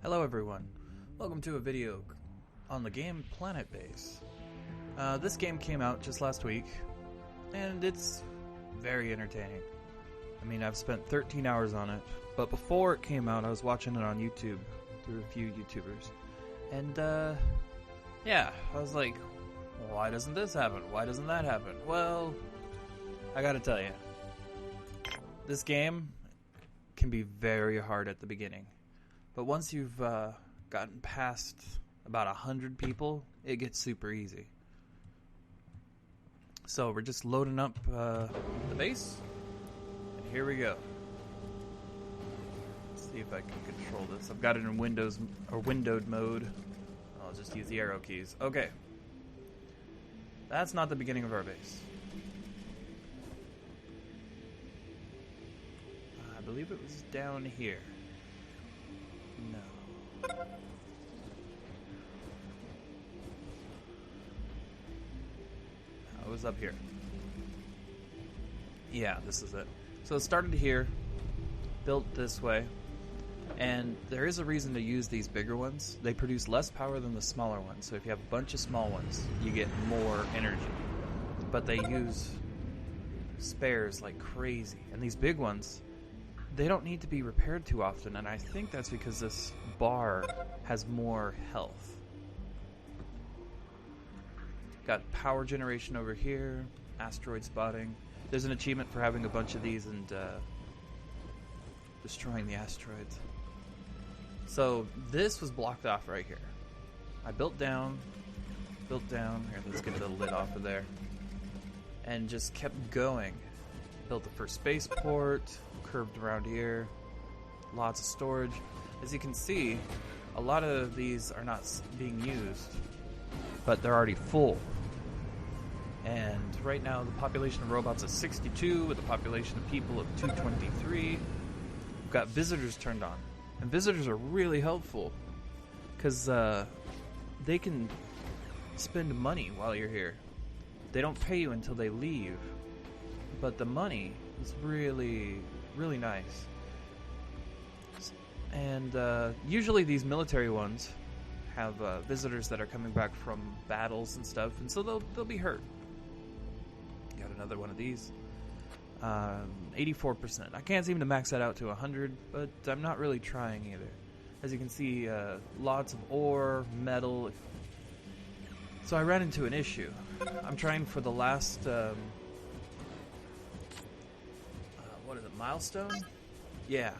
Hello everyone, welcome to a video on the game PlanetBase. This game came out just last week, and it's very entertaining. I mean, I've spent 13 hours on it, but before it came out I was watching it on YouTube through a few YouTubers. And yeah, I was like, why doesn't this happen? Why doesn't that happen? Well, I gotta tell you, this game can be very hard at the beginning. But once you've gotten past about 100 people, it gets super easy. So we're just loading up the base, and here we go. Let's see if I can control this. I've got it in Windows or windowed mode. I'll just use the arrow keys. Okay. That's not the beginning of our base. I believe it was down here. No. It was up here. Yeah, this is it. So it started here, built this way, and there is a reason to use these bigger ones. They produce less power than the smaller ones, so if you have a bunch of small ones, you get more energy. But they use spares like crazy, and these big ones, they don't need to be repaired too often, and I think that's because this bar has more health. Got power generation over here, asteroid spotting. There's an achievement for having a bunch of these and destroying the asteroids. So this was blocked off right here. I built down. Here, let's get the lid off of there. And just kept going. Built the first spaceport. Curved around here, lots of storage. As you can see, a lot of these are not being used, but they're already full. And right now the population of robots is 62 with a population of people of 223. We've got visitors turned on, and visitors are really helpful because they can spend money while you're here. They don't pay you until they leave, but the money is really nice. And usually these military ones have visitors that are coming back from battles and stuff, and so they'll be hurt. Got another one of these. 84%. I can't seem to max that out to 100, but I'm not really trying either. As you can see, lots of ore, metal. So I ran into an issue. I'm trying for the last what is it, milestone? Yeah.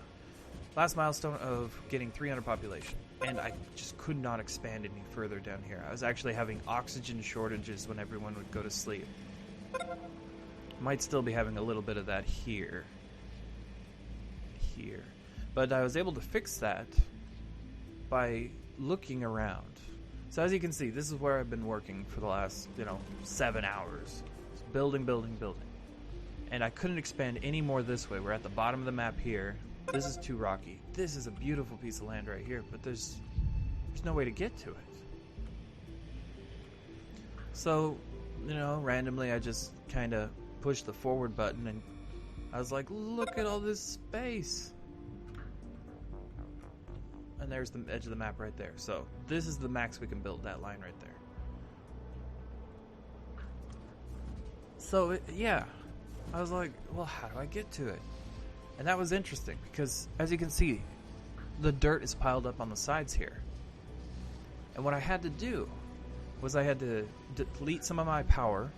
Last milestone of getting 300 population. And I just could not expand any further down here. I was actually having oxygen shortages when everyone would go to sleep. Might still be having a little bit of that here. But I was able to fix that by looking around. So as you can see, this is where I've been working for the last, 7 hours. Just building. And I couldn't expand any more this way. We're at the bottom of the map here. This is too rocky. This is a beautiful piece of land right here, but there's no way to get to it. So, randomly I just kind of pushed the forward button and I was like, look at all this space. And there's the edge of the map right there. So this is the max we can build, that line right there. So, yeah. I was like, well, how do I get to it? And that was interesting because, as you can see, the dirt is piled up on the sides here. And what I had to do was I had to delete some of my power,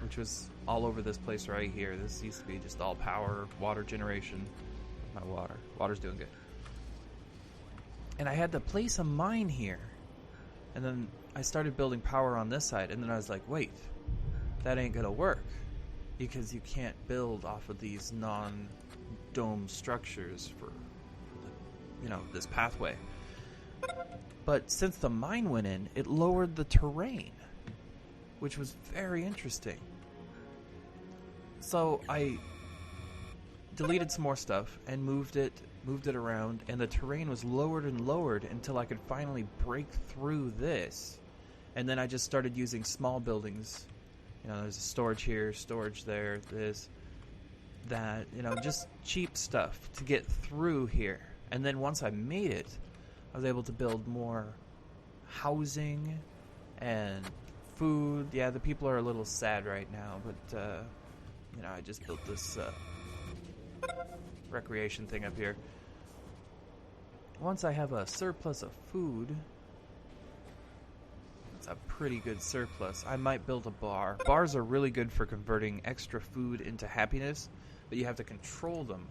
which was all over this place right here. This used to be just all power, water generation. My water's doing good. And I had to place a mine here. And then I started building power on this side. And then I was like, wait, that ain't gonna work. Because you can't build off of these non-dome structures for this pathway. But since the mine went in, it lowered the terrain, which was very interesting. So I deleted some more stuff and moved it around, and the terrain was lowered and lowered until I could finally break through this. And then I just started using small buildings. There's a storage here, storage there, this, that, just cheap stuff to get through here. And then once I made it, I was able to build more housing and food. Yeah, the people are a little sad right now, but you know, I just built this recreation thing up here. Once I have a surplus of food, it's a pretty good surplus, I might build a bar. Bars are really good for converting extra food into happiness, but you have to control them.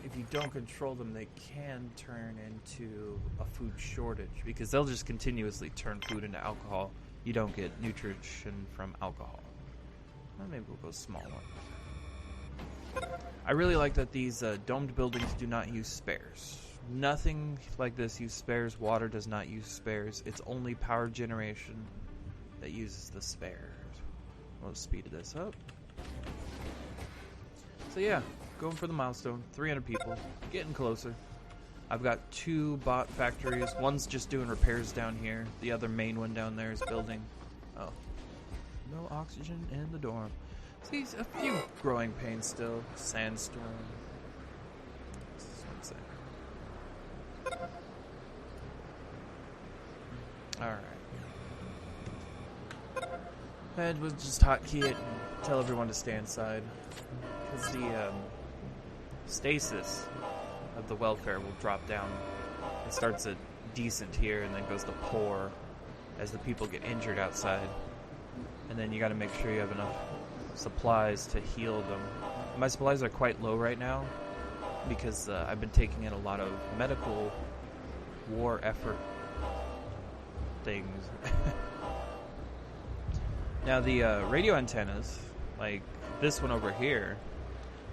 If you don't control them, they can turn into a food shortage because they'll just continuously turn food into alcohol. You don't get nutrition from alcohol. Well, maybe we'll go smaller. I really like that these domed buildings do not use spares. Nothing like this uses spares. Water does not use spares. It's only power generation that uses the spares. We'll speed this up. So yeah, going for the milestone. 300 people. Getting closer. I've got 2 bot factories. One's just doing repairs down here. The other main one down there is building. Oh. No oxygen in the dorm. See, a few growing pains still. Sandstorm. What's this one say? Alright. And we'll just hotkey it and tell everyone to stay inside. Because the stasis of the welfare will drop down. It starts at decent here and then goes to poor as the people get injured outside. And then you gotta make sure you have enough supplies to heal them. My supplies are quite low right now because I've been taking in a lot of medical war effort things. Now the radio antennas, like this one over here,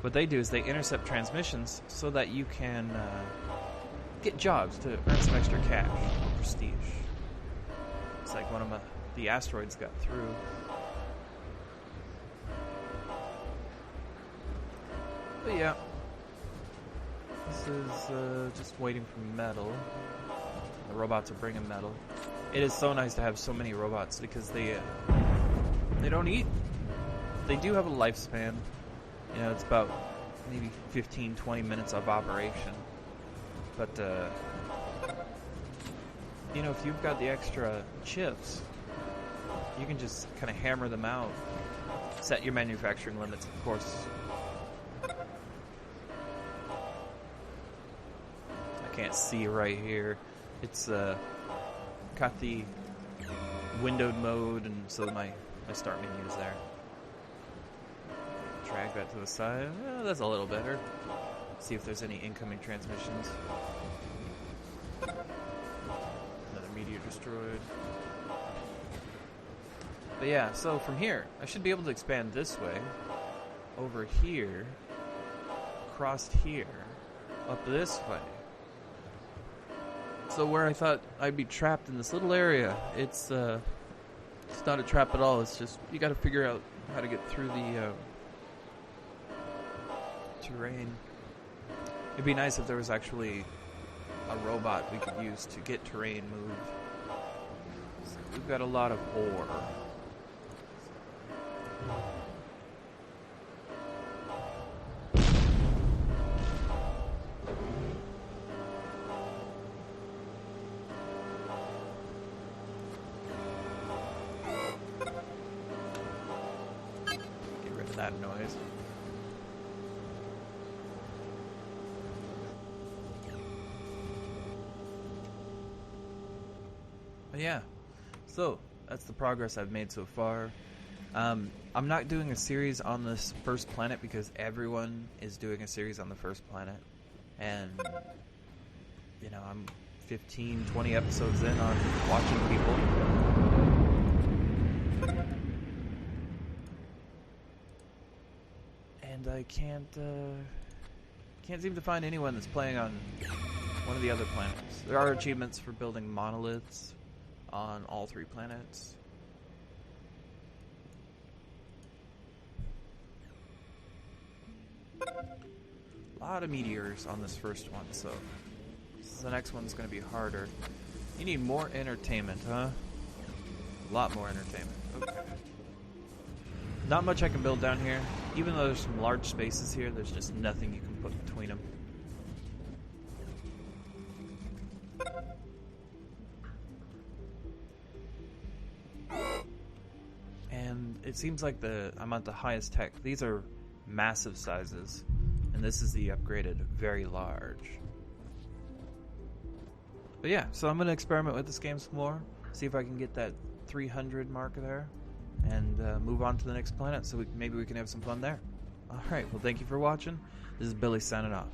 what they do is they intercept transmissions so that you can get jobs to earn some extra cash, prestige. It's like one of the asteroids got through. But yeah, this is just waiting for metal. The robots are bringing metal. It is so nice to have so many robots because they don't eat. They do have a lifespan. You know, it's about maybe 15-20 minutes of operation. But you know, if you've got the extra chips, you can just kind of hammer them out. Set your manufacturing limits, of course. I can't see right here. It's got the windowed mode, and so my start menu is there. Drag that to the side. That's a little better. See if there's any incoming transmissions. Another meteor destroyed. But yeah, so from here, I should be able to expand this way, over here, across here, up this way. So where I thought I'd be trapped in this little area, it's not a trap at all. It's just you got to figure out how to get through the terrain. It'd be nice if there was actually a robot we could use to get terrain moved. So we've got a lot of ore. Get rid of that noise. But yeah, so that's the progress I've made so far. I'm not doing a series on this first planet because everyone is doing a series on the first planet. And, you know, I'm 15, 20 episodes in on watching people. And I can't seem to find anyone that's playing on one of the other planets. There are achievements for building monoliths on all 3 planets. A lot of meteors on this first one, so the next one's going to be harder. You need more entertainment, huh? A lot more entertainment. Okay. Not much I can build down here. Even though there's some large spaces here, there's just nothing you can put between them. and it seems like I'm at the highest tech. These are massive sizes, and this is the upgraded very large. But yeah, so I'm going to experiment with this game some more, see if I can get that 300 mark there, and move on to the next planet so maybe we can have some fun there. Alright, well thank you for watching. This is Billy signing off.